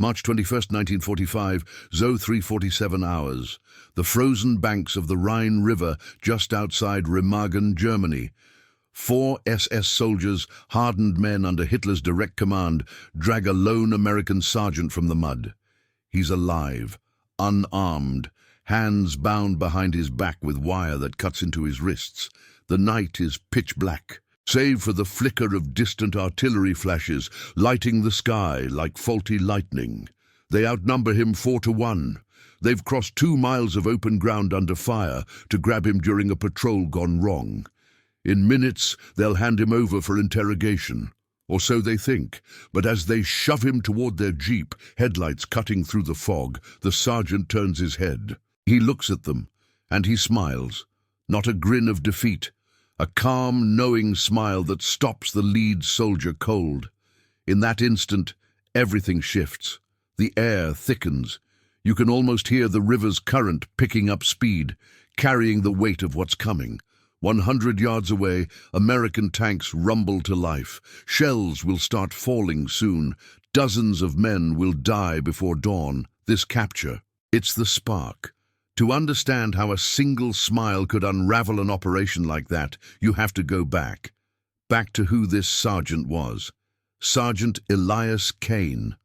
March 21st, 1945, Zo 3:47 hours. The frozen banks of the Rhine River just outside Remagen, Germany. 4 SS soldiers, hardened men under Hitler's direct command, drag a lone American sergeant from the mud. He's alive, unarmed, hands bound behind his back with wire that cuts into his wrists. The night is pitch black, save for the flicker of distant artillery flashes lighting the sky like faulty lightning. They outnumber him 4-1. They've crossed 2 miles of open ground under fire to grab him during a patrol gone wrong. In minutes, they'll hand him over for interrogation. Or so they think, but as they shove him toward their jeep, headlights cutting through the fog, the sergeant turns his head. He looks at them, and he smiles. Not a grin of defeat, a calm, knowing smile that stops the lead soldier cold. In that instant, everything shifts. The air thickens. You can almost hear the river's current picking up speed, carrying the weight of what's coming. 100 yards away, American tanks rumble to life. Shells will start falling soon. Dozens of men will die before dawn. This capture, it's the spark. To understand how a single smile could unravel an operation like that, you have to go back. Back to who this sergeant was. Sergeant Elias Kane.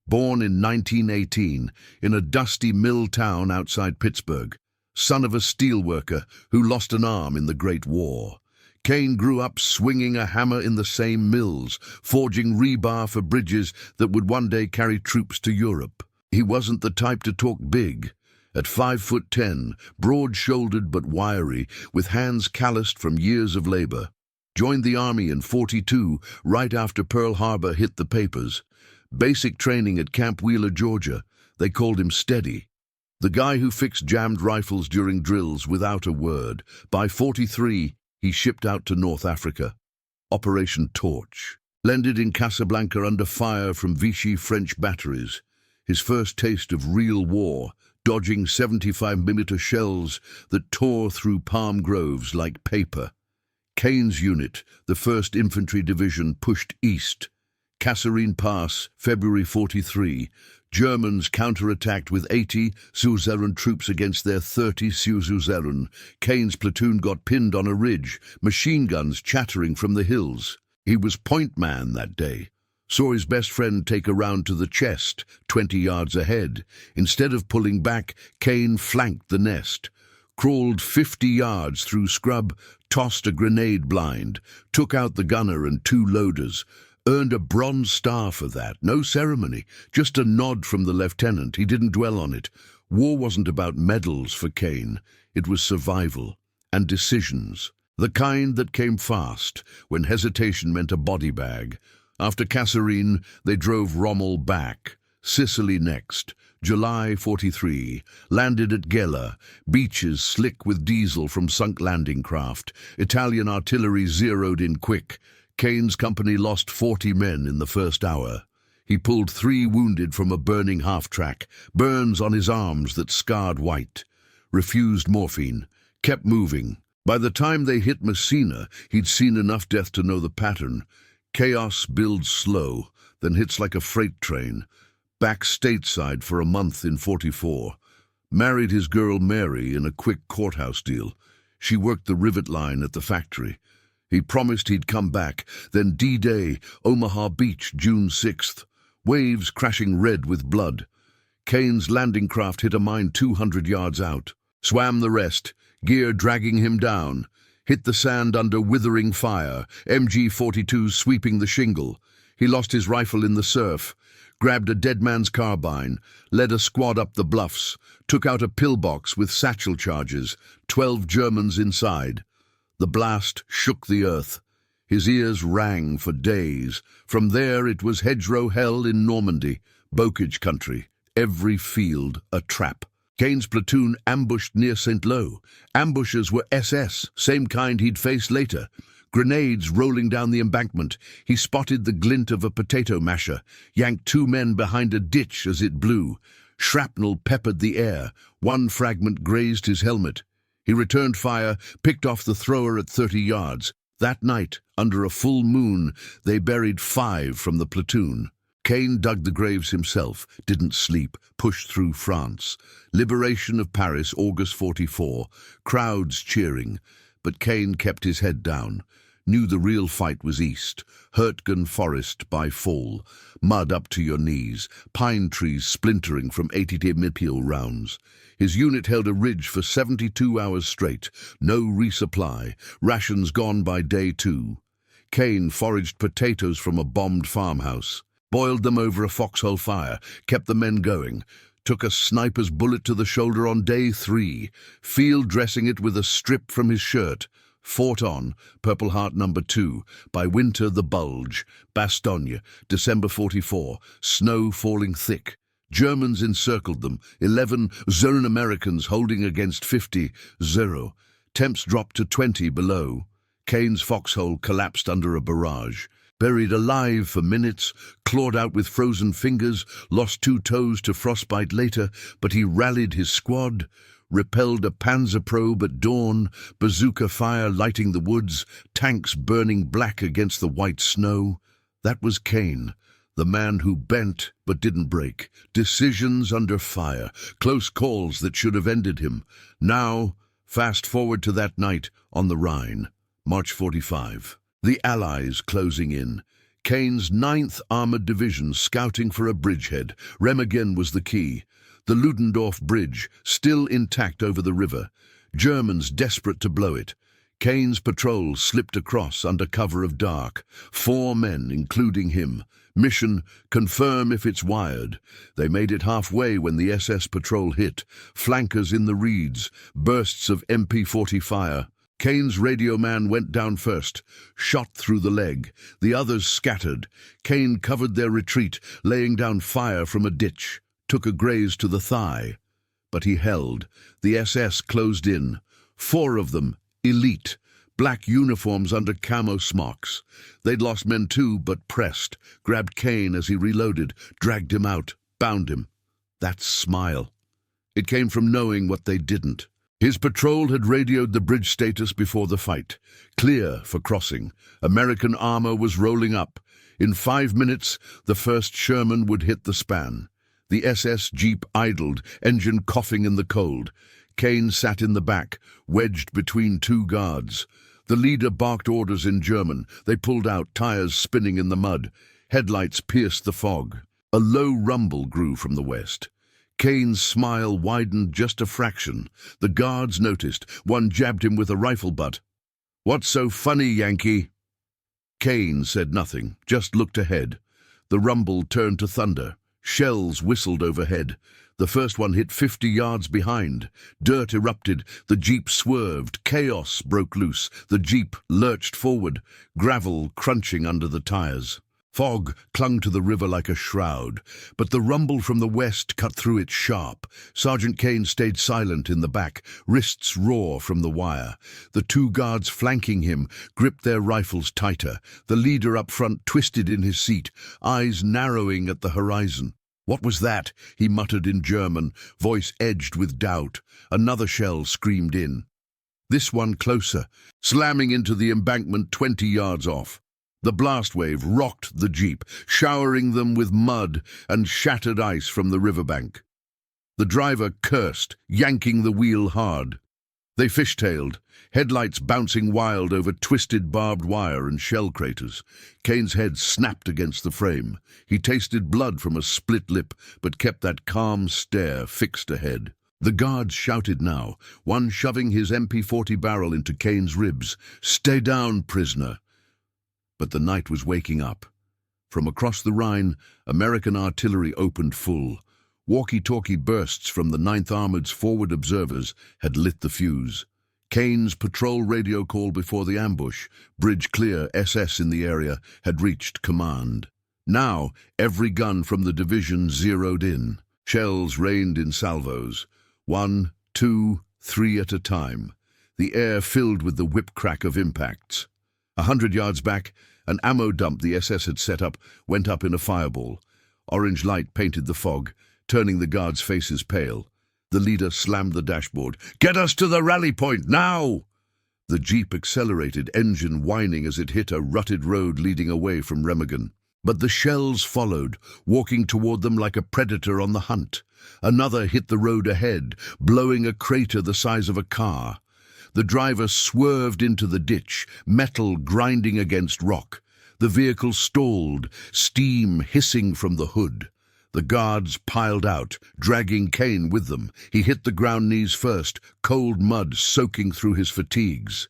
Born in 1918 in a dusty mill town outside Pittsburgh. Son of a steelworker who lost an arm in the Great War. Kane grew up swinging a hammer in the same mills, forging rebar for bridges that would one day carry troops to Europe. He wasn't the type to talk big. At 5'10", broad-shouldered but wiry, with hands calloused from years of labor. Joined the army in 42, right after Pearl Harbor hit the papers. Basic training at Camp Wheeler, Georgia. They called him Steady. The guy who fixed jammed rifles during drills without a word. By 43, he shipped out to North Africa. Operation Torch. Landed in Casablanca under fire from Vichy French batteries. His first taste of real war, dodging 75mm shells that tore through palm groves like paper. Kane's unit, the 1st Infantry Division, pushed east. Kasserine Pass, February 43. Germans counterattacked with 80 Suzerain troops against their 30 Suzerain. Kane's platoon got pinned on a ridge, machine guns chattering from the hills. He was point man that day. Saw his best friend take a round to the chest, 20 yards ahead. Instead of pulling back, Kane flanked the nest. Crawled 50 yards through scrub, tossed a grenade blind, took out the gunner and 2 loaders. Earned a Bronze Star for that. No ceremony, just a nod from the lieutenant. He didn't dwell on it. War wasn't about medals for Kane. It was survival and decisions. The kind that came fast, when hesitation meant a body bag. After Kasserine, they drove Rommel back. Sicily next. July 43. Landed at Gela. Beaches slick with diesel from sunk landing craft. Italian artillery zeroed in quick. Kane's company lost 40 men in the first hour. He pulled 3 wounded from a burning half-track, burns on his arms that scarred white. Refused morphine, kept moving. By the time they hit Messina, he'd seen enough death to know the pattern. Chaos builds slow, then hits like a freight train. Back stateside for a month in 44. Married his girl Mary in a quick courthouse deal. She worked the rivet line at the factory. He promised he'd come back. Then D-Day, Omaha Beach, June 6th. Waves crashing red with blood. Kane's landing craft hit a mine 200 yards out. Swam the rest, gear dragging him down. Hit the sand under withering fire, MG-42s sweeping the shingle. He lost his rifle in the surf. Grabbed a dead man's carbine, led a squad up the bluffs, took out a pillbox with satchel charges, 12 Germans inside. The blast shook the earth. His ears rang for days. From there it was hedgerow hell in Normandy, bocage country, every field a trap. Kane's platoon ambushed near St. Lo. Ambushers were SS, same kind he'd faced later. Grenades rolling down the embankment. He spotted the glint of a potato masher, yanked 2 men behind a ditch as it blew. Shrapnel peppered the air. 1 fragment grazed his helmet. He returned fire, picked off the thrower at 30 yards. That night, under a full moon, they buried 5 from the platoon. Kane dug the graves himself, didn't sleep, pushed through France. Liberation of Paris, August 44. Crowds cheering. But Kane kept his head down. Knew the real fight was east. Hurtgen Forest by fall. Mud up to your knees. Pine trees splintering from 80 missile rounds. His unit held a ridge for 72 hours straight. No resupply. Rations gone by day 2. Kane foraged potatoes from a bombed farmhouse. Boiled them over a foxhole fire. Kept the men going. Took a sniper's bullet to the shoulder on day 3. Field dressing it with a strip from his shirt. Fought on, Purple Heart No. 2, by winter the bulge, Bastogne, December 44, snow falling thick. Germans encircled them, 11 zone Americans holding against 50-0. Temps dropped to 20 below. Kane's foxhole collapsed under a barrage. Buried alive for minutes, clawed out with frozen fingers, lost 2 toes to frostbite later, but he rallied his squad. Repelled a panzer probe at dawn, bazooka fire lighting the woods, tanks burning black against the white snow. That was Kane, the man who bent but didn't break. Decisions under fire, close calls that should have ended him. Now, fast forward to that night on the Rhine, March 45. The Allies closing in. Kane's 9th Armored Division scouting for a bridgehead. Remagen was the key. The Ludendorff Bridge, still intact over the river. Germans desperate to blow it. Kane's patrol slipped across under cover of dark. 4 men, including him. Mission, confirm if it's wired. They made it halfway when the SS patrol hit. Flankers in the reeds, bursts of MP40 fire. Kane's radio man went down first, shot through the leg. The others scattered. Kane covered their retreat, laying down fire from a ditch. Took a graze to the thigh. But he held. The SS closed in. 4 of them, elite. Black uniforms under camo smocks. They'd lost men too, but pressed. Grabbed Kane as he reloaded, dragged him out, bound him. That smile. It came from knowing what they didn't. His patrol had radioed the bridge status before the fight. Clear for crossing. American armor was rolling up. In 5 minutes, the first Sherman would hit the span. The SS jeep idled, engine coughing in the cold. Kane sat in the back, wedged between 2 guards. The leader barked orders in German. They pulled out, tires spinning in the mud. Headlights pierced the fog. A low rumble grew from the west. Kane's smile widened just a fraction. The guards noticed. One jabbed him with a rifle butt. "What's so funny, Yankee?" Kane said nothing, just looked ahead. The rumble turned to thunder. Shells whistled overhead. The first one hit 50 yards behind. Dirt erupted. The jeep swerved. Chaos broke loose. The jeep lurched forward, gravel crunching under the tires. Fog clung to the river like a shroud, but the rumble from the west cut through it sharp. Sergeant Kane stayed silent in the back, wrists raw from the wire. The 2 guards flanking him gripped their rifles tighter. The leader up front twisted in his seat, eyes narrowing at the horizon. "What was that?" he muttered in German, voice edged with doubt. Another shell screamed in. This one closer, slamming into the embankment 20 yards off. The blast wave rocked the jeep, showering them with mud and shattered ice from the riverbank. The driver cursed, yanking the wheel hard. They fishtailed, headlights bouncing wild over twisted barbed wire and shell craters. Kane's head snapped against the frame. He tasted blood from a split lip, but kept that calm stare fixed ahead. The guards shouted now, one shoving his MP40 barrel into Kane's ribs. "Stay down, prisoner." But the night was waking up. From across the Rhine, American artillery opened full. Walkie-talkie bursts from the 9th Armored's forward observers had lit the fuse. Kane's patrol radio call before the ambush, bridge clear, SS in the area, had reached command. Now, every gun from the division zeroed in. Shells rained in salvos. 1, 2, 3 at a time. The air filled with the whip-crack of impacts. 100 yards back, an ammo dump the SS had set up went up in a fireball. Orange light painted the fog, turning the guards' faces pale. The leader slammed the dashboard. "Get us to the rally point, now!" The jeep accelerated, engine whining as it hit a rutted road leading away from Remagen. But the shells followed, walking toward them like a predator on the hunt. Another hit the road ahead, blowing a crater the size of a car. The driver swerved into the ditch, metal grinding against rock. The vehicle stalled, steam hissing from the hood. The guards piled out, dragging Kane with them. He hit the ground knees first, cold mud soaking through his fatigues.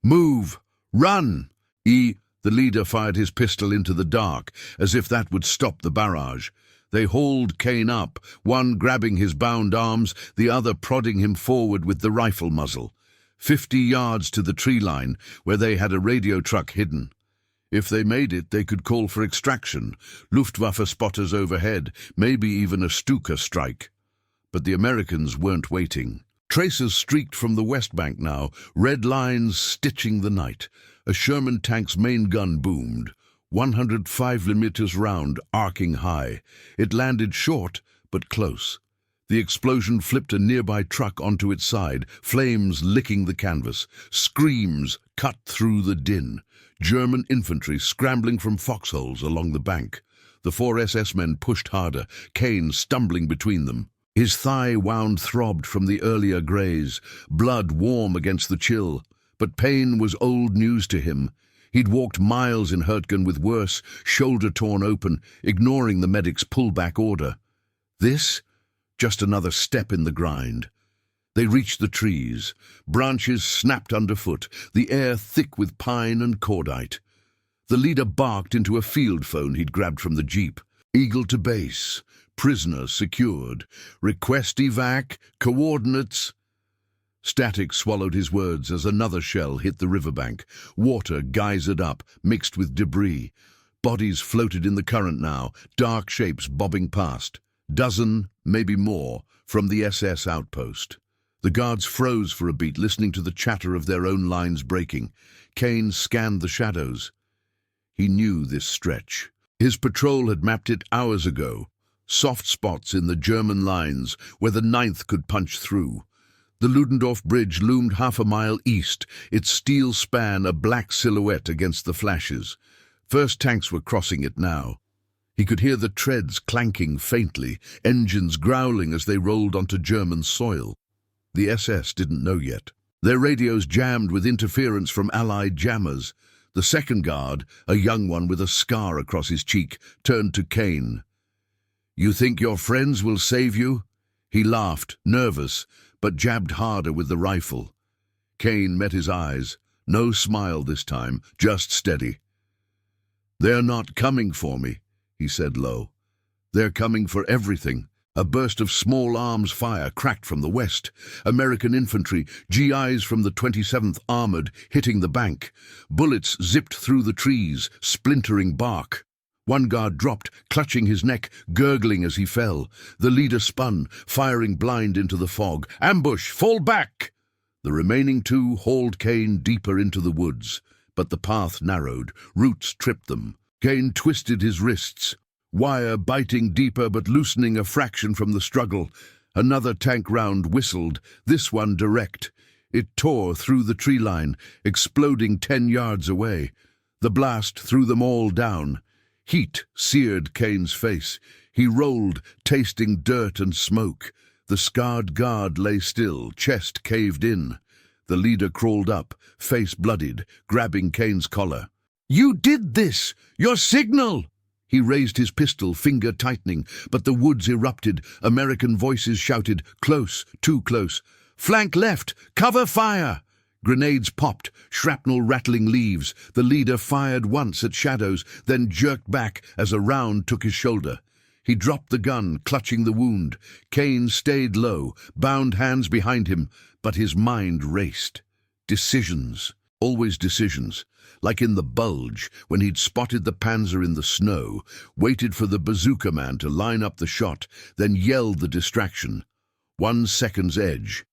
"Move! Run!" The leader fired his pistol into the dark, as if that would stop the barrage. They hauled Kane up, one grabbing his bound arms, the other prodding him forward with the rifle muzzle. 50 yards to the tree line, where they had a radio truck hidden. If they made it, they could call for extraction, Luftwaffe spotters overhead, maybe even a Stuka strike. But the Americans weren't waiting. Tracers streaked from the west bank now, red lines stitching the night. A Sherman tank's main gun boomed, 105mm round, arcing high. It landed short, but close. The explosion flipped a nearby truck onto its side, flames licking the canvas. Screams cut through the din. German infantry scrambling from foxholes along the bank. The 4 SS men pushed harder, Kane stumbling between them. His thigh wound throbbed from the earlier graze, blood warm against the chill. But pain was old news to him. He'd walked miles in Hurtgen with worse, shoulder torn open, ignoring the medic's pullback order. This? Just another step in the grind. They reached the trees. Branches snapped underfoot, the air thick with pine and cordite. The leader barked into a field phone he'd grabbed from the jeep. Eagle to base. Prisoner secured. Request evac. Coordinates. Static swallowed his words as another shell hit the riverbank. Water geysered up, mixed with debris. Bodies floated in the current now, dark shapes bobbing past. Dozen, maybe more, from the SS outpost. The guards froze for a beat, listening to the chatter of their own lines breaking. Kane scanned the shadows. He knew this stretch. His patrol had mapped it hours ago. Soft spots in the German lines where the 9th could punch through. The Ludendorff Bridge loomed half a mile east, its steel span a black silhouette against the flashes. First tanks were crossing it now. He could hear the treads clanking faintly, engines growling as they rolled onto German soil. The SS didn't know yet. Their radios jammed with interference from Allied jammers. The second guard, a young one with a scar across his cheek, turned to Kane. "You think your friends will save you?" He laughed, nervous, but jabbed harder with the rifle. Kane met his eyes. No smile this time, just steady. "They're not coming for me," he said low. "They're coming for everything." A burst of small arms fire cracked from the west. American infantry, GIs from the 27th Armored, hitting the bank. Bullets zipped through the trees, splintering bark. One guard dropped, clutching his neck, gurgling as he fell. The leader spun, firing blind into the fog. "Ambush! Fall back!" The remaining 2 hauled Kane deeper into the woods, but the path narrowed. Roots tripped them. Kane twisted his wrists, wire biting deeper but loosening a fraction from the struggle. Another tank round whistled, this one direct. It tore through the tree line, exploding 10 yards away. The blast threw them all down. Heat seared Kane's face. He rolled, tasting dirt and smoke. The scarred guard lay still, chest caved in. The leader crawled up, face bloodied, grabbing Kane's collar. "You did this! Your signal!" He raised his pistol, finger tightening, but the woods erupted. American voices shouted, "Close, too close." "Flank left! Cover fire!" Grenades popped, shrapnel rattling leaves. The leader fired once at shadows, then jerked back as a round took his shoulder. He dropped the gun, clutching the wound. Kane stayed low, bound hands behind him, but his mind raced. Decisions. Always decisions. Like in the Bulge, when he'd spotted the Panzer in the snow, waited for the bazooka man to line up the shot, then yelled the distraction. 1 second's edge.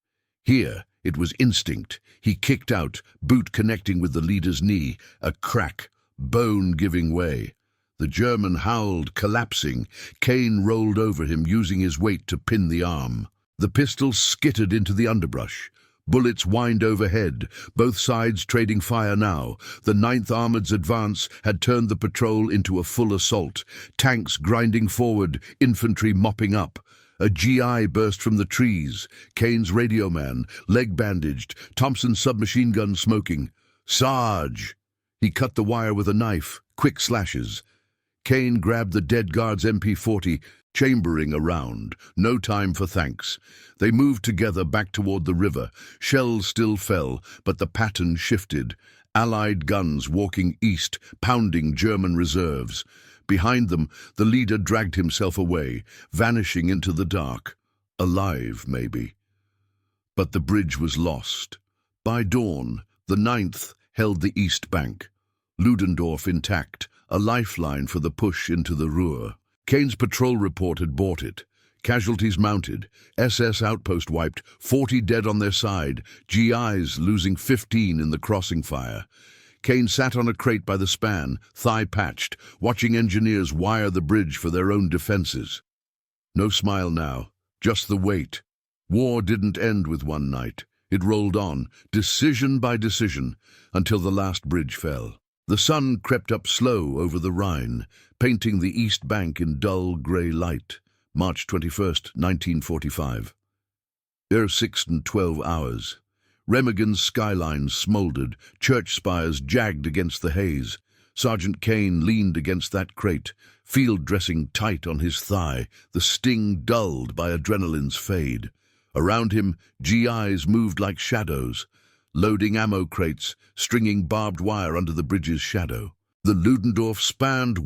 Here, it was instinct. He kicked out, boot connecting with the leader's knee. A crack, bone giving way. The German howled, collapsing. Kane rolled over him, using his weight to pin the arm. The pistol skittered into the underbrush. Bullets whined overhead, both sides trading fire now. The 9th Armored's advance had turned the patrol into a full assault. Tanks grinding forward, infantry mopping up. A GI burst from the trees. Kane's radio man, leg bandaged, Thompson's submachine gun smoking. "Sarge!" He cut the wire with a knife, quick slashes. Kane grabbed the dead guard's MP40, chambering around. No time for thanks. They moved together back toward the river. Shells still fell, but the pattern shifted. Allied guns walking east, pounding German reserves. Behind them, the leader dragged himself away, vanishing into the dark. Alive, maybe. But the bridge was lost. By dawn, the 9th held the east bank. Ludendorff intact, a lifeline for the push into the Ruhr. Kane's patrol report had bought it. Casualties mounted, SS outpost wiped, 40 dead on their side, GIs losing 15 in the crossing fire. Kane sat on a crate by the span, thigh patched, watching engineers wire the bridge for their own defenses. No smile now, just the weight. War didn't end with one night. It rolled on, decision by decision, until the last bridge fell. The sun crept up slow over the Rhine, painting the east bank in dull grey light. March 21st, 1945. 6 and 12 hours. Remagen's skyline smouldered, church spires jagged against the haze. Sergeant Kane leaned against that crate, field dressing tight on his thigh, the sting dulled by adrenaline's fade. Around him, GIs moved like shadows, loading ammo crates, stringing barbed wire under the bridge's shadow. The Ludendorff spanned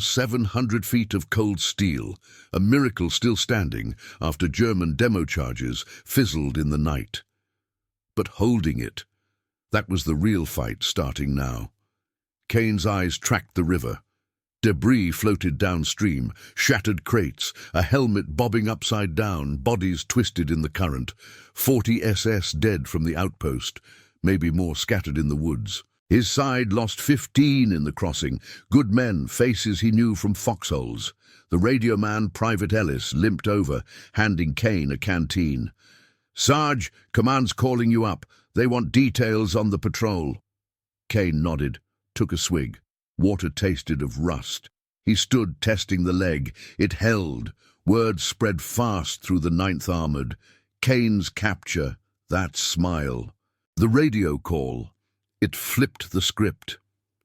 700 feet of cold steel, a miracle still standing after German demo charges fizzled in the night. But holding it, that was the real fight starting now. Kane's eyes tracked the river. Debris floated downstream, shattered crates, a helmet bobbing upside down, bodies twisted in the current. 40 SS dead from the outpost, maybe more scattered in the woods. His side lost 15 in the crossing, good men, faces he knew from foxholes. The radio man, Private Ellis, limped over, handing Kane a canteen. "Sarge, command's calling you up. They want details on the patrol." Kane nodded, took a swig. Water tasted of rust. He stood testing the leg. It held. Word spread fast through the 9th Armored. Kane's capture, that smile. The radio call. It flipped the script.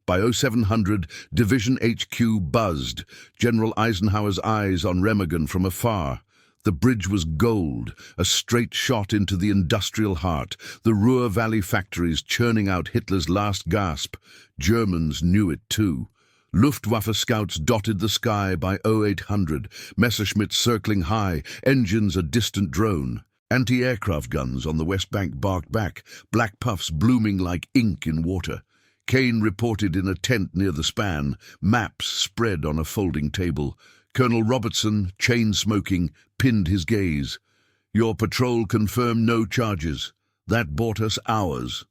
By 0700, Division HQ buzzed, General Eisenhower's eyes on Remagen from afar. The bridge was gold, a straight shot into the industrial heart, the Ruhr Valley factories churning out Hitler's last gasp. Germans knew it too. Luftwaffe scouts dotted the sky by 0800, Messerschmitts circling high, engines a distant drone. Anti-aircraft guns on the West Bank barked back, black puffs blooming like ink in water. Kane reported in a tent near the span, maps spread on a folding table. Colonel Robertson, chain-smoking, pinned his gaze. "Your patrol confirmed no charges. That bought us hours."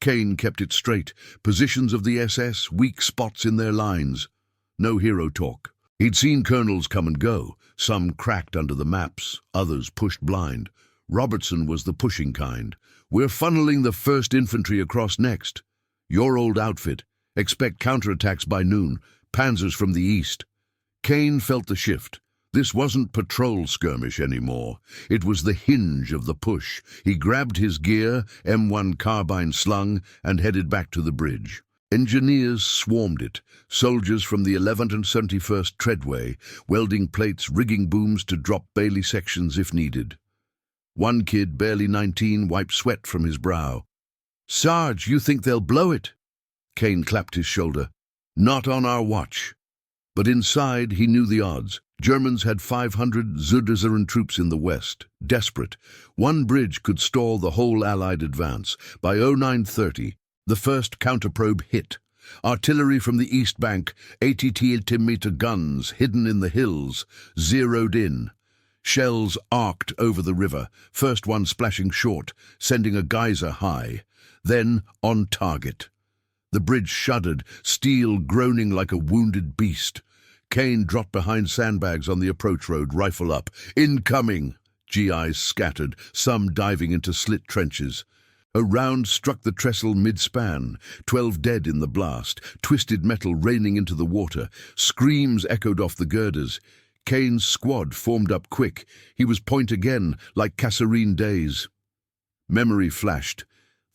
Kane kept it straight. Positions of the SS, weak spots in their lines. No hero talk. He'd seen colonels come and go. Some cracked under the maps, others pushed blind. Robertson was the pushing kind. "We're funneling the 1st Infantry across next. Your old outfit. Expect counterattacks by noon. Panzers from the east." Kane felt the shift. This wasn't patrol skirmish anymore. It was the hinge of the push. He grabbed his gear, M1 carbine slung, and headed back to the bridge. Engineers swarmed it, soldiers from the 11th and 71st Treadway, welding plates, rigging booms to drop Bailey sections if needed. One kid, barely 19, wiped sweat from his brow. "Sarge, you think they'll blow it?" Kane clapped his shoulder. "Not on our watch." But inside, he knew the odds. Germans had 500 Zuderzerin troops in the west, desperate. One bridge could stall the whole Allied advance. By 0930, the first counterprobe hit. Artillery from the east bank, 80 guns hidden in the hills, zeroed in. Shells arced over the river, first one splashing short, sending a geyser high. Then on target. The bridge shuddered, steel groaning like a wounded beast. Kane dropped behind sandbags on the approach road, rifle up. "Incoming!" GIs scattered, some diving into slit trenches. A round struck the trestle mid-span, 12 dead in the blast, twisted metal raining into the water. Screams echoed off the girders. Kane's squad formed up quick. He was point again, like Kasserine days. Memory flashed.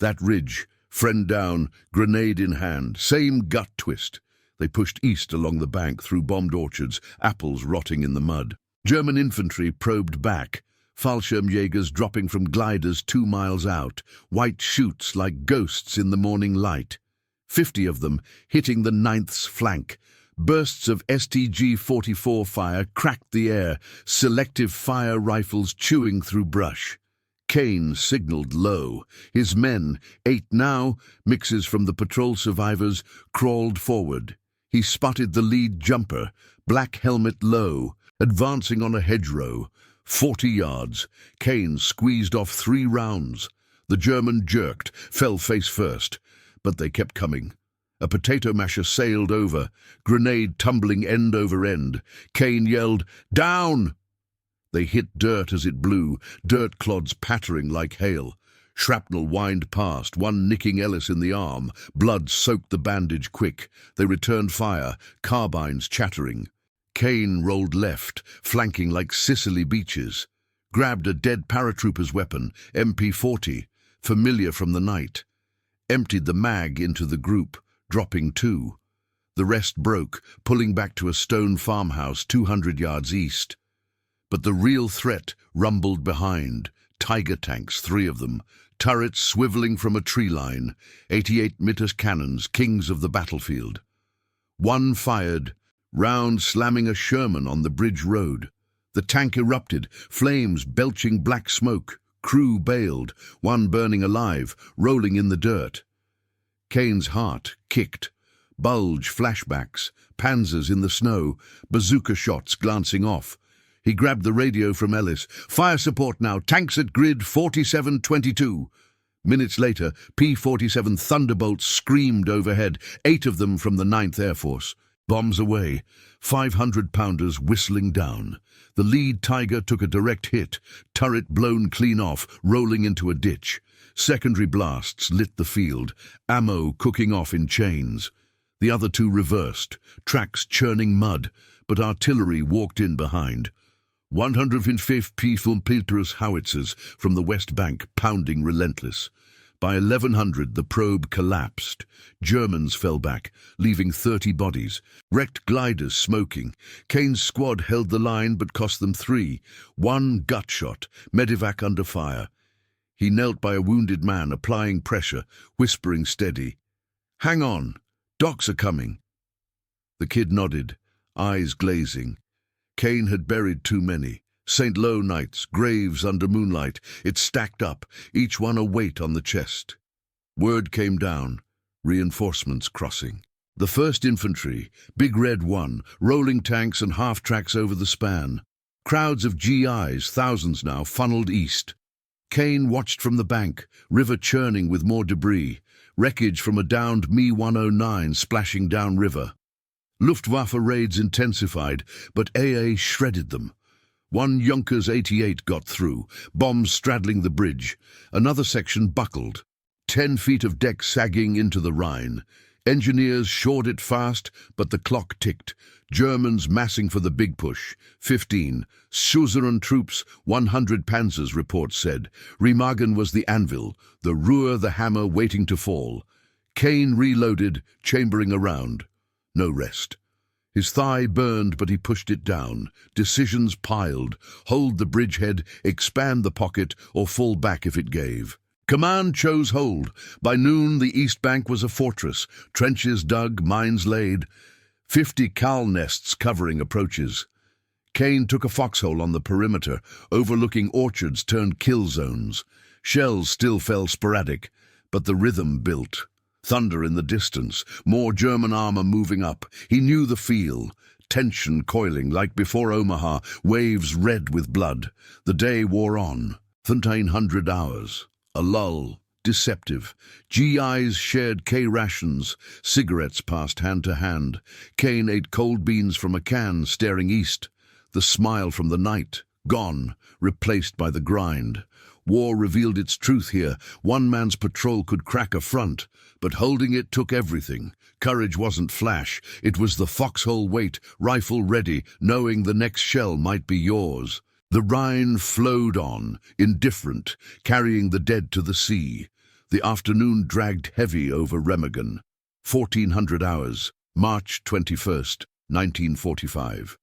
That ridge, friend down, grenade in hand, same gut twist. They pushed east along the bank through bombed orchards, apples rotting in the mud. German infantry probed back, Fallschirmjägers dropping from gliders 2 miles out, white chutes like ghosts in the morning light. 50 of them hitting the 9th's flank. Bursts of STG-44 fire cracked the air, selective fire rifles chewing through brush. Kane signaled low. His men, 8 now, mixes from the patrol survivors, crawled forward. He spotted the lead jumper, black helmet low, advancing on a hedgerow. 40 yards. Kane squeezed off 3 rounds. The German jerked, fell face first. But they kept coming. A potato masher sailed over, grenade tumbling end over end. Kane yelled, "Down!" They hit dirt as it blew, dirt clods pattering like hail. Shrapnel whined past, one nicking Ellis in the arm. Blood soaked the bandage quick. They returned fire, carbines chattering. Kane rolled left, flanking like Sicily beaches. Grabbed a dead paratrooper's weapon, MP-40, familiar from the night. Emptied the mag into the group, dropping 2. The rest broke, pulling back to a stone farmhouse 200 yards east. But the real threat rumbled behind. Tiger tanks, 3 of them. Turrets swiveling from a tree line. 88mm cannons, kings of the battlefield. One fired, round slamming a Sherman on the bridge road. The tank erupted, flames belching black smoke. Crew bailed, one burning alive, rolling in the dirt. Kane's heart kicked. Bulge flashbacks, panzers in the snow, bazooka shots glancing off. He grabbed the radio from Ellis. "Fire support now, tanks at grid 4722. Minutes later, P-47 Thunderbolts screamed overhead, 8 of them from the 9th Air Force. Bombs away, 500-pounders whistling down. The lead Tiger took a direct hit, turret blown clean off, rolling into a ditch. Secondary blasts lit the field, ammo cooking off in chains. The other 2 reversed, tracks churning mud, but artillery walked in behind. 105 from Petrus howitzers from the west bank pounding relentless. By 1100 the probe collapsed. Germans fell back, leaving 30 bodies. Wrecked gliders smoking. Kane's squad held the line but cost them 3. 1 gut shot, medevac under fire. He knelt by a wounded man, applying pressure, whispering steady. "Hang on, docs are coming." The kid nodded, eyes glazing. Kane had buried too many. St. Lo nights, graves under moonlight. It stacked up, each one a weight on the chest. Word came down, reinforcements crossing. The 1st Infantry, Big Red 1, rolling tanks and half-tracks over the span. Crowds of GIs, thousands now, funneled east. Kane watched from the bank, river churning with more debris. Wreckage from a downed Me-109 splashing downriver. Luftwaffe raids intensified, but AA shredded them. 1 Junkers 88 got through, bombs straddling the bridge. Another section buckled. 10 feet of deck sagging into the Rhine. Engineers shored it fast, but the clock ticked. Germans massing for the big push. 15. Suzerain troops, 100 panzers, reports said. Remagen was the anvil, the Ruhr the hammer waiting to fall. Kane reloaded, chambering around. No rest. His thigh burned, but he pushed it down. Decisions piled. Hold the bridgehead, expand the pocket, or fall back if it gave. Command chose hold. By noon, the east bank was a fortress. Trenches dug, mines laid. 50 cowl nests covering approaches. Kane took a foxhole on the perimeter, overlooking orchards turned kill zones. Shells still fell sporadic, but the rhythm built. Thunder in the distance, more German armor moving up. He knew the feel. Tension coiling like before Omaha, waves red with blood. The day wore on. 1,300 hours. A lull. Deceptive. GIs shared K-rations. Cigarettes passed hand to hand. Kane ate cold beans from a can, staring east. The smile from the night. Gone, replaced by the grind. War revealed its truth here. One man's patrol could crack a front, but holding it took everything. Courage wasn't flash. It was the foxhole wait, rifle ready, knowing the next shell might be yours. The Rhine flowed on, indifferent, carrying the dead to the sea. The afternoon dragged heavy over Remagen. 1400 hours, March 21st, 1945.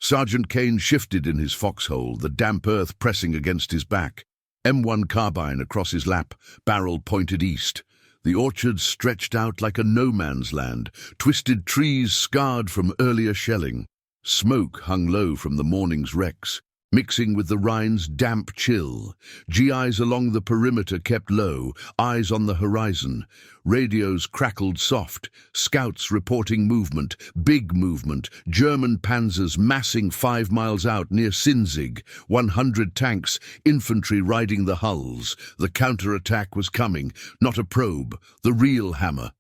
Sergeant Kane shifted in his foxhole, the damp earth pressing against his back. M1 carbine across his lap, barrel pointed east. The orchard stretched out like a no-man's land, twisted trees scarred from earlier shelling. Smoke hung low from the morning's wrecks, mixing with the Rhine's damp chill. GIs along the perimeter kept low, eyes on the horizon. Radios crackled soft, scouts reporting movement, big movement, German panzers massing 5 miles out near Sinzig, 100 tanks, infantry riding the hulls. The counter-attack was coming, not a probe, the real hammer.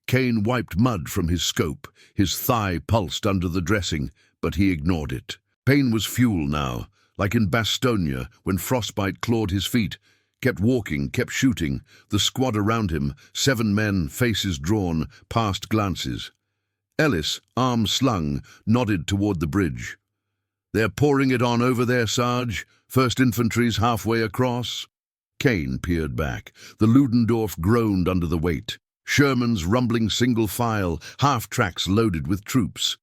Kane wiped mud from his scope, his thigh pulsed under the dressing, but he ignored it. Pain was fuel now. Like in Bastogne, when frostbite clawed his feet. Kept walking, kept shooting. The squad around him, 7 men, faces drawn, past glances. Ellis, arms slung, nodded toward the bridge. "They're pouring it on over there, Sarge. First Infantry's halfway across." Kane peered back. The Ludendorff groaned under the weight. Sherman's rumbling single file, half-tracks loaded with troops.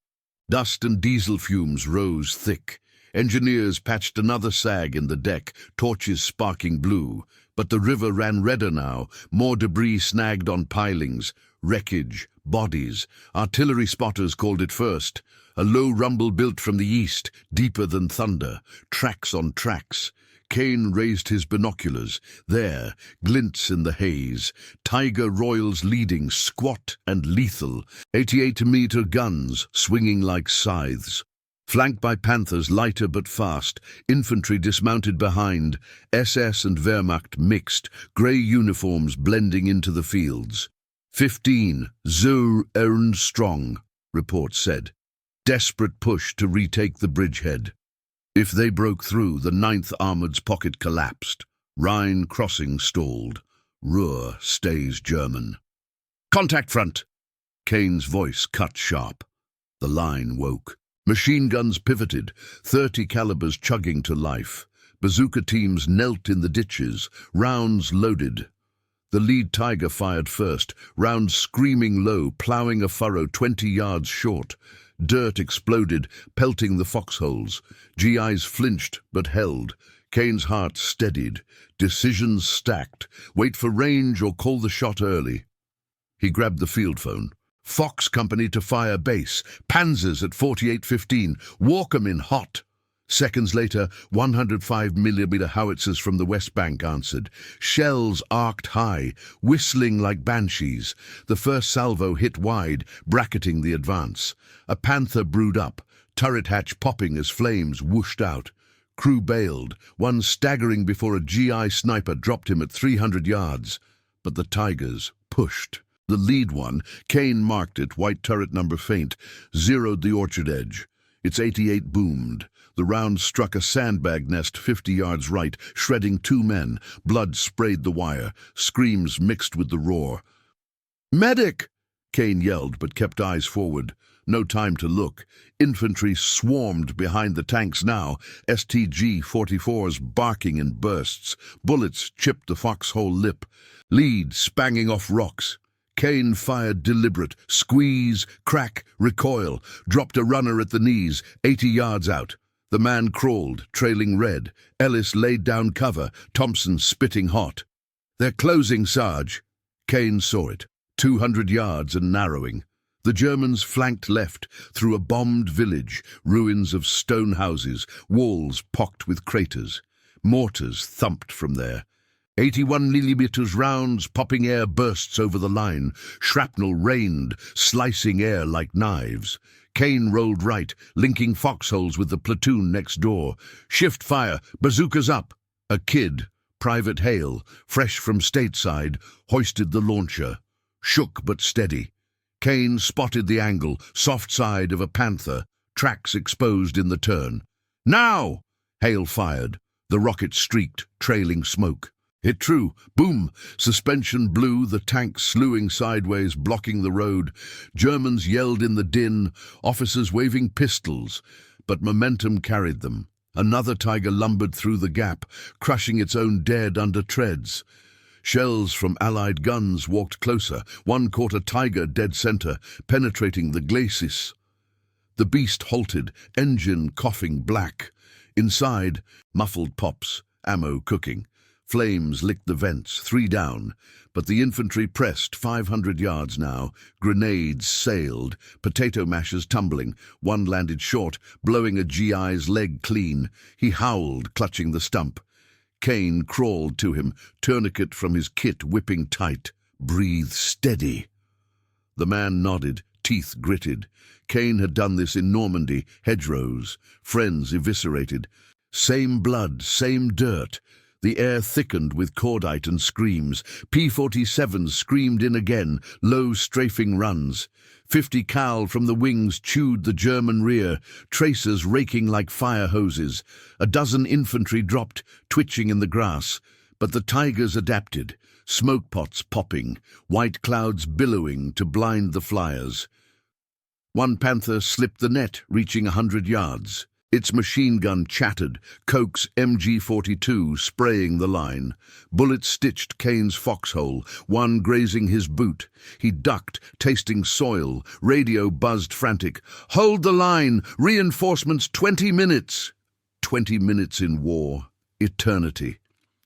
Dust and diesel fumes rose thick. Engineers patched another sag in the deck, torches sparking blue. But the river ran redder now, more debris snagged on pilings, wreckage, bodies. Artillery spotters called it first. A low rumble built from the east, deeper than thunder, tracks on tracks. Kane raised his binoculars. There, glints in the haze. Tiger Royals leading, squat and lethal. 88-meter guns swinging like scythes. Flanked by Panthers lighter but fast, infantry dismounted behind, SS and Wehrmacht mixed, grey uniforms blending into the fields. 15, so earned strong, reports said. Desperate push to retake the bridgehead. If they broke through, the 9th Armoured's pocket collapsed. Rhine crossing stalled. Ruhr stays German. "Contact front!" Kane's voice cut sharp. The line woke. Machine guns pivoted, 30 calibers chugging to life. Bazooka teams knelt in the ditches, rounds loaded. The lead Tiger fired first, rounds screaming low, ploughing a furrow 20 yards short. Dirt exploded, pelting the foxholes. GIs flinched but held. Kane's heart steadied. Decisions stacked. Wait for range or call the shot early. He grabbed the field phone. Fox Company to fire base. Panzers at 4815. Walk 'em in hot. Seconds later, 105mm howitzers from the West Bank answered. Shells arced high, whistling like banshees. The first salvo hit wide, bracketing the advance. A Panther brewed up, turret hatch popping as flames whooshed out. Crew bailed, one staggering before a GI sniper dropped him at 300 yards. But the Tigers pushed. The lead one, Kane marked it, white turret number faint, zeroed the orchard edge. Its 88 boomed. The round struck a sandbag nest 50 yards right, shredding 2 men. Blood sprayed the wire. Screams mixed with the roar. "Medic!" Kane yelled, but kept eyes forward. No time to look. Infantry swarmed behind the tanks now, STG-44s barking in bursts. Bullets chipped the foxhole lip. Lead spanging off rocks. Kane fired deliberate. Squeeze, crack, recoil. Dropped a runner at the knees, 80 yards out. The man crawled, trailing red. Ellis laid down cover, Thompson spitting hot. "They're closing, Sarge." Kane saw it. 200 yards and narrowing. The Germans flanked left, through a bombed village, ruins of stone houses, walls pocked with craters. Mortars thumped from there. 81mm rounds, popping air bursts over the line. Shrapnel rained, slicing air like knives. Kane rolled right, linking foxholes with the platoon next door. Shift fire, bazookas up. A kid, Private Hale, fresh from stateside, hoisted the launcher. Shook but steady. Kane spotted the angle, soft side of a Panther, tracks exposed in the turn. "Now!" Hail fired. The rocket streaked, trailing smoke. Hit true. Boom! Suspension blew, the tank slewing sideways, blocking the road. Germans yelled in the din, officers waving pistols. But momentum carried them. Another Tiger lumbered through the gap, crushing its own dead under treads. Shells from Allied guns walked closer. One caught a Tiger dead center, penetrating the glacis. The beast halted, engine coughing black. Inside, muffled pops, ammo cooking. Flames licked the vents, 3 down. But the infantry pressed 500 yards now. Grenades sailed, potato mashers tumbling. One landed short, blowing a GI's leg clean. He howled, clutching the stump. Kane crawled to him, tourniquet from his kit whipping tight. Breathe steady. The man nodded, teeth gritted. Kane had done this in Normandy, hedgerows, friends eviscerated. Same blood, same dirt. The air thickened with cordite and screams. P-47s screamed in again, low strafing runs. 50 cal from the wings chewed the German rear, tracers raking like fire hoses. A dozen infantry dropped, twitching in the grass. But the Tigers adapted, smoke pots popping, white clouds billowing to blind the flyers. One Panther slipped the net, reaching 100 yards. Its machine gun chattered, Koch's MG-42 spraying the line. Bullets stitched Kane's foxhole, one grazing his boot. He ducked, tasting soil. Radio buzzed frantic. "Hold the line! Reinforcements 20 minutes!" 20 minutes in war. Eternity.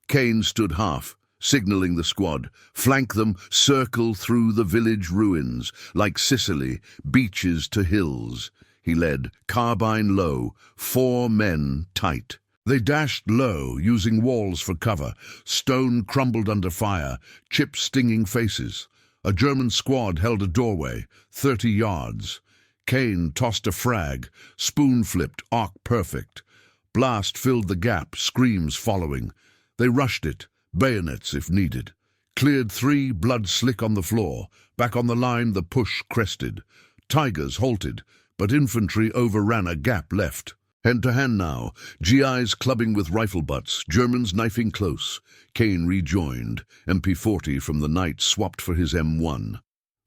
Kane stood half, signaling the squad. Flank them, circle through the village ruins, like Sicily, beaches to hills. He led, carbine low, 4 men tight. They dashed low, using walls for cover. Stone crumbled under fire, chips stinging faces. A German squad held a doorway, 30 yards. Kane tossed a frag, spoon-flipped, arc perfect. Blast filled the gap, screams following. They rushed it, bayonets if needed. Cleared 3, blood slick on the floor. Back on the line, the push crested. Tigers halted, but infantry overran a gap left. Hand-to-hand now, GIs clubbing with rifle butts, Germans knifing close. Kane rejoined, MP-40 from the night swapped for his M1.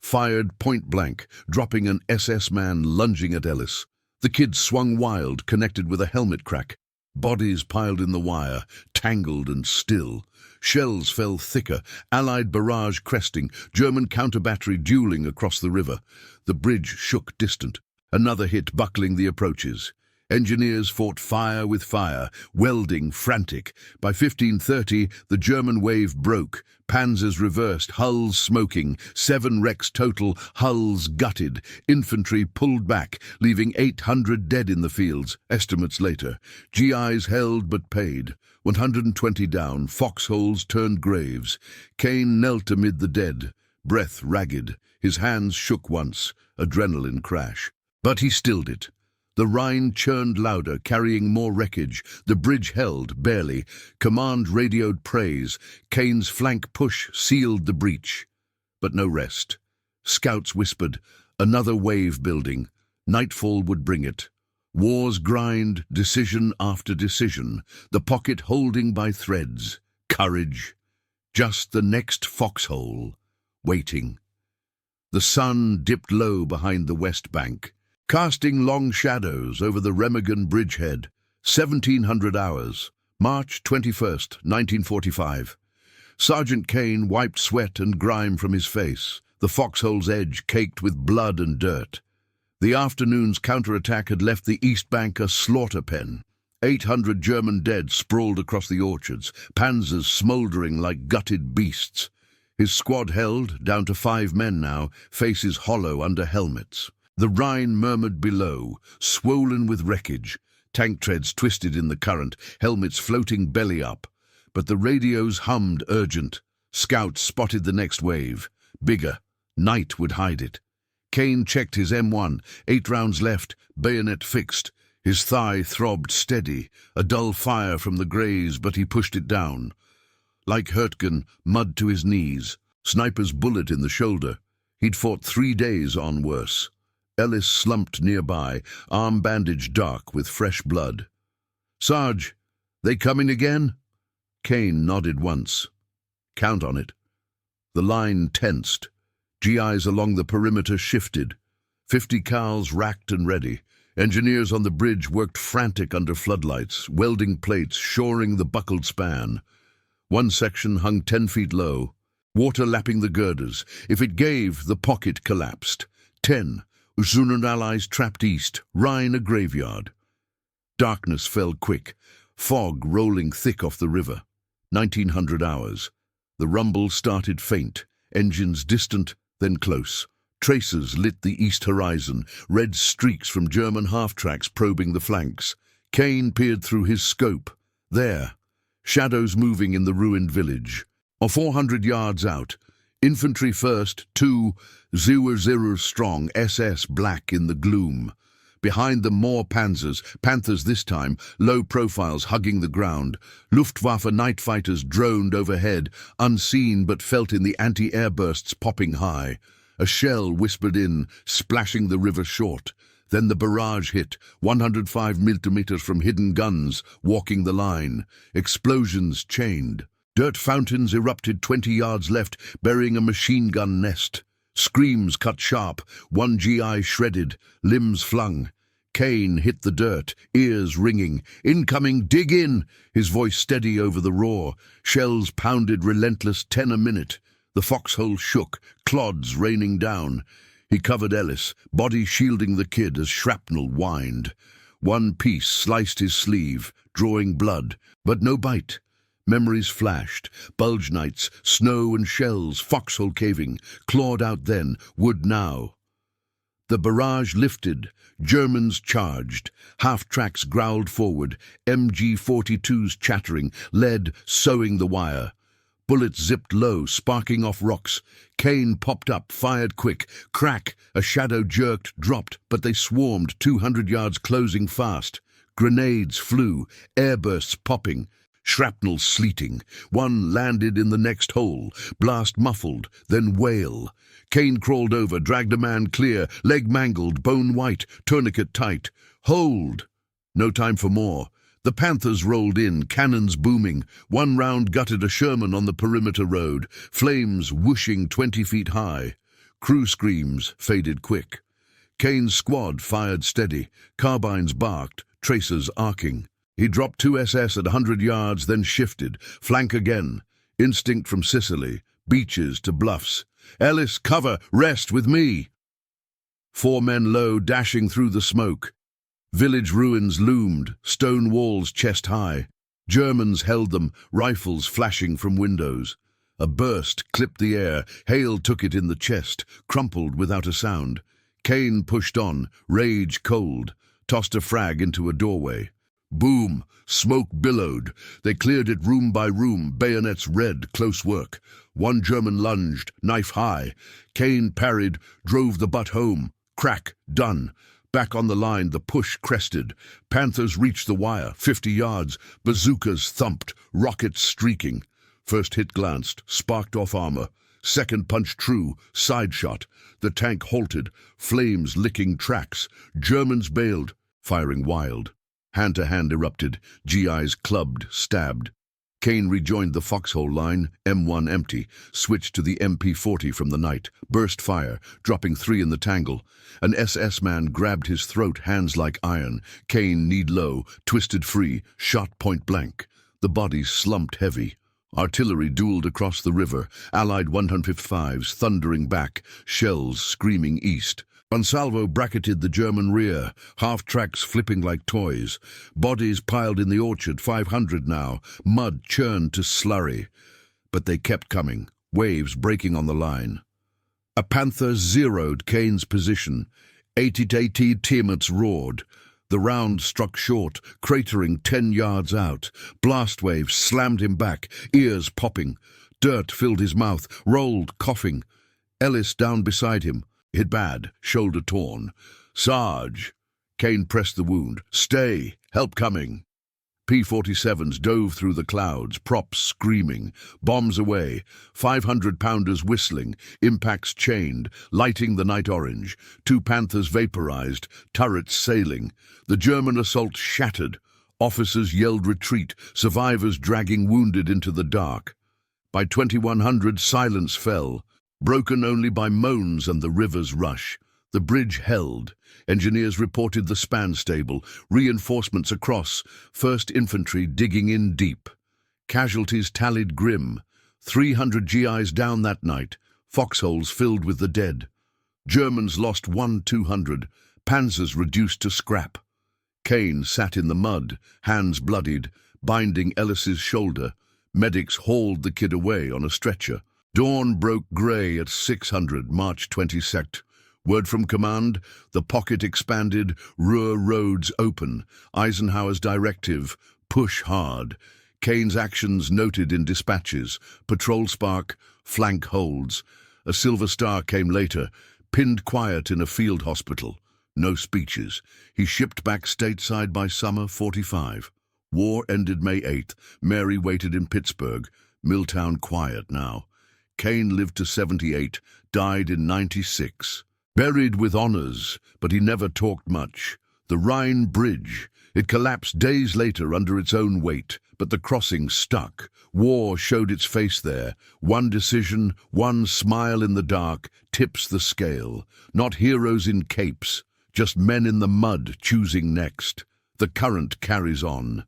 Fired point-blank, dropping an SS man lunging at Ellis. The kid swung wild, connected with a helmet crack. Bodies piled in the wire, tangled and still. Shells fell thicker, Allied barrage cresting, German counter-battery dueling across the river. The bridge shook distant. Another hit buckling the approaches. Engineers fought fire with fire, welding frantic. By 15:30, the German wave broke. Panzers reversed, hulls smoking. 7 wrecks total, hulls gutted. Infantry pulled back, leaving 800 dead in the fields, estimates later. GIs held but paid. 120 down, foxholes turned graves. Kane knelt amid the dead, breath ragged. His hands shook once, adrenaline crash. But he stilled it. The Rhine churned louder, carrying more wreckage. The bridge held, barely. Command radioed praise. Kane's flank push sealed the breach. But no rest. Scouts whispered, another wave building. Nightfall would bring it. War's grind, decision after decision. The pocket holding by threads. Courage. Just the next foxhole. Waiting. The sun dipped low behind the west bank, casting long shadows over the Remagen bridgehead. 1700 hours. March 21st, 1945. Sergeant Kane wiped sweat and grime from his face, the foxhole's edge caked with blood and dirt. The afternoon's counterattack had left the east bank a slaughter pen. 800 German dead sprawled across the orchards, panzers smouldering like gutted beasts. His squad held, down to 5 men now, faces hollow under helmets. The Rhine murmured below, swollen with wreckage. Tank treads twisted in the current, helmets floating belly up. But the radios hummed urgent. Scouts spotted the next wave. Bigger. Night would hide it. Kane checked his M1, 8 rounds left, bayonet fixed. His thigh throbbed steady, a dull fire from the graze, but he pushed it down. Like Hurtgen, mud to his knees, sniper's bullet in the shoulder. He'd fought 3 days on worse. Ellis slumped nearby, arm bandaged dark with fresh blood. "Sarge, they coming again?" Kane nodded once. "Count on it." The line tensed. GIs along the perimeter shifted. 50 cals racked and ready. Engineers on the bridge worked frantic under floodlights, welding plates, shoring the buckled span. One section hung 10 feet low, water lapping the girders. If it gave, the pocket collapsed. 10. Usunan allies trapped east, Rhine a graveyard. Darkness fell quick, fog rolling thick off the river. 1900 hours. The rumble started faint, engines distant, then close. Tracers lit the east horizon, red streaks from German half-tracks probing the flanks. Kane peered through his scope. There, shadows moving in the ruined village. 400 yards out, infantry first, 2-0 strong, SS black in the gloom. Behind them more panthers this time, low profiles hugging the ground. Luftwaffe night fighters droned overhead, unseen but felt in the anti-air bursts popping high. A shell whispered in, splashing the river short. Then the barrage hit, 105 millimeters from hidden guns, walking the line. Explosions chained. Dirt fountains erupted 20 yards left, burying a machine gun nest. Screams cut sharp, one GI shredded, limbs flung. Kane hit the dirt, ears ringing. "Incoming, dig in!" His voice steady over the roar. Shells pounded relentless 10 a minute. The foxhole shook, clods raining down. He covered Ellis, body shielding the kid as shrapnel whined. One piece sliced his sleeve, drawing blood, but no bite. Memories flashed, bulge nights, snow and shells, foxhole caving, clawed out then, wood now. The barrage lifted, Germans charged, half-tracks growled forward, MG-42s chattering, lead sewing the wire. Bullets zipped low, sparking off rocks. Kane popped up, fired quick. Crack, a shadow jerked, dropped, but they swarmed, 200 yards closing fast. Grenades flew, airbursts popping. Shrapnel sleeting. One landed in the next hole. Blast muffled, then wail. Kane crawled over, dragged a man clear, leg mangled, bone white, tourniquet tight. Hold! No time for more. The Panthers rolled in, cannons booming. One round gutted a Sherman on the perimeter road, flames whooshing 20 feet high. Crew screams faded quick. Kane's squad fired steady, carbines barked, tracers arcing. He dropped 2 SS at 100 yards, then shifted. Flank again. Instinct from Sicily. Beaches to bluffs. "Ellis, cover! Rest with me!" 4 men low, dashing through the smoke. Village ruins loomed, stone walls chest high. Germans held them, rifles flashing from windows. A burst clipped the air. Hail took it in the chest, crumpled without a sound. Kane pushed on, rage cold, tossed a frag into a doorway. Boom! Smoke billowed. They cleared it room by room, bayonets red, close work. One German lunged, knife high. Kane parried, drove the butt home. Crack, done. Back on the line, the push crested. Panthers reached the wire, 50 yards. Bazookas thumped, rockets streaking. First hit glanced, sparked off armor. Second punch true, side shot. The tank halted, flames licking tracks. Germans bailed, firing wild. Hand-to-hand erupted, GIs clubbed, stabbed. Kane rejoined the foxhole line, M1 empty, switched to the MP40 from the night, burst fire, dropping 3 in the tangle. An SS man grabbed his throat, hands like iron. Kane kneed low, twisted free, shot point blank. The bodies slumped heavy. Artillery dueled across the river, Allied 155s thundering back, shells screaming east. Monsalvo bracketed the German rear, half-tracks flipping like toys. Bodies piled in the orchard, 500 now, mud churned to slurry. But they kept coming, waves breaking on the line. A Panther zeroed Kane's position. 80 Tiamets roared. The round struck short, cratering 10 yards out. Blast waves slammed him back, ears popping. Dirt filled his mouth, rolled, coughing. Ellis down beside him. Hit bad, shoulder torn. "Sarge!" Kane pressed the wound. "Stay! Help coming!" P-47s dove through the clouds, props screaming. Bombs away. 500-pounders whistling. Impacts chained, lighting the night orange. 2 Panthers vaporized, turrets sailing. The German assault shattered. Officers yelled retreat, survivors dragging wounded into the dark. By 2100, silence fell, broken only by moans and the river's rush. The bridge held. Engineers reported the span stable, reinforcements across, 1st Infantry digging in deep. Casualties tallied grim. 300 GIs down that night, foxholes filled with the dead. Germans lost 200, panzers reduced to scrap. Kane sat in the mud, hands bloodied, binding Ellis's shoulder. Medics hauled the kid away on a stretcher. Dawn broke grey at 600, March 22nd. Word from command, the pocket expanded, Ruhr roads open. Eisenhower's directive, push hard. Kane's actions noted in dispatches, patrol spark, flank holds. A silver star came later, pinned quiet in a field hospital. No speeches. He shipped back stateside by summer 45. War ended May 8th. Mary waited in Pittsburgh. Milltown quiet now. Kane lived to 78, died in 96. Buried with honors, but he never talked much. The Rhine bridge. It collapsed days later under its own weight, but the crossing stuck. War showed its face there. One decision, one smile in the dark, tips the scale. Not heroes in capes, just men in the mud choosing next. The current carries on.